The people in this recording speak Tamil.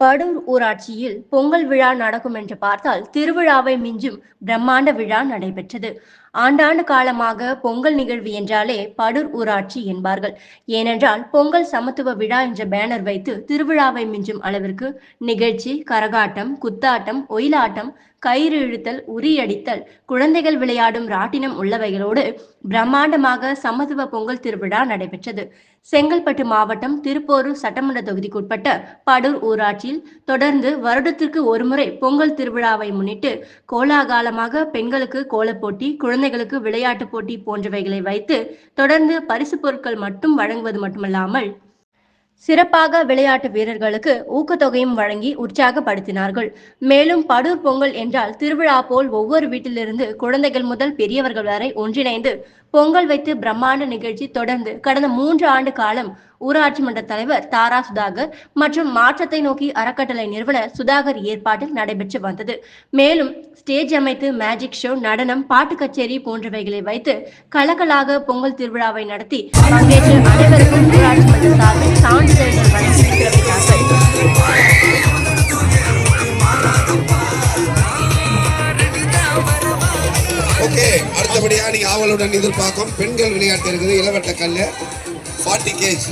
படூர் ஊராட்சியில் பொங்கல் விழா நடக்கும் என்று பார்த்தால் திருவிழாவை மிஞ்சும் பிரம்மாண்ட விழா நடைபெற்றது. ஆண்டாண்டு காலமாக பொங்கல் நிகழ்வு என்றாலே படூர் ஊராட்சி என்பார்கள். ஏனென்றால் பொங்கல் சமத்துவ விழா என்ற பேனர் வைத்து திருவிழாவை மிஞ்சும் அளவிற்கு நிகழ்ச்சி, கரகாட்டம், குத்தாட்டம், ஒயிலாட்டம், கயிறு இழுத்தல், உரியடித்தல், குழந்தைகள் விளையாடும் ராட்டினம் உள்ளவைகளோடு பிரம்மாண்டமாக சமத்துவ பொங்கல் திருவிழா நடைபெற்றது. செங்கல்பட்டு மாவட்டம் திருப்போரூர் சட்டமன்ற தொகுதிக்குட்பட்ட படூர் ஊராட்சியில் தொடர்ந்து வருடத்திற்கு ஒருமுறை பொங்கல் திருவிழாவை முன்னிட்டு கோலாகலமாக பெண்களுக்கு கோலப்போட்டி, குழந்தைகளுக்கு விளையாட்டு போட்டி போன்றவைகளை வைத்து தொடர்ந்து பரிசு பொருட்கள் மட்டும் வழங்குவது மட்டுமல்லாமல் சிறப்பாக விளையாட்டு வீரர்களுக்கு ஊக்கத்தொகையும் வழங்கி உற்சாகப்படுத்தினார்கள். மேலும் படூர் பொங்கல் என்றால் திருவிழா போல் ஒவ்வொரு வீட்டிலிருந்து குழந்தைகள் முதல் பெரியவர்கள் வரை ஒன்றிணைந்து பொங்கல் வைத்து பிரம்மாண்ட நிகழ்ச்சி தொடர்ந்து கடந்த 3 ஆண்டு காலம் ஊராட்சி மன்ற தலைவர் தாரா சுதாகர் மற்றும் மாற்றத்தை நோக்கி அறக்கட்டளை நிறுவனர் சுதாகர் ஏற்பாட்டில் நடைபெற்று வந்தது. மேலும் ஸ்டேஜ் அமைத்து மேஜிக் ஷோ, நடனம், பாட்டு கச்சேரி போன்றவைகளை வைத்து கலக்கலாக பொங்கல் திருவிழாவை நடத்தி பங்கேற்று அனைவருக்கும் ஊராட்சி மன்ற சார்பில் சான்றிதழ்கள் வழங்கி சிறப்பித்தார்கள். ஓகே, அடுத்தபடியா நீங்க ஆவலுடன் எதிர்பார்க்கும் பெண்கள் விளையாட்டு இருக்குது. இளவட்ட கல்லு 40 கேஜ்.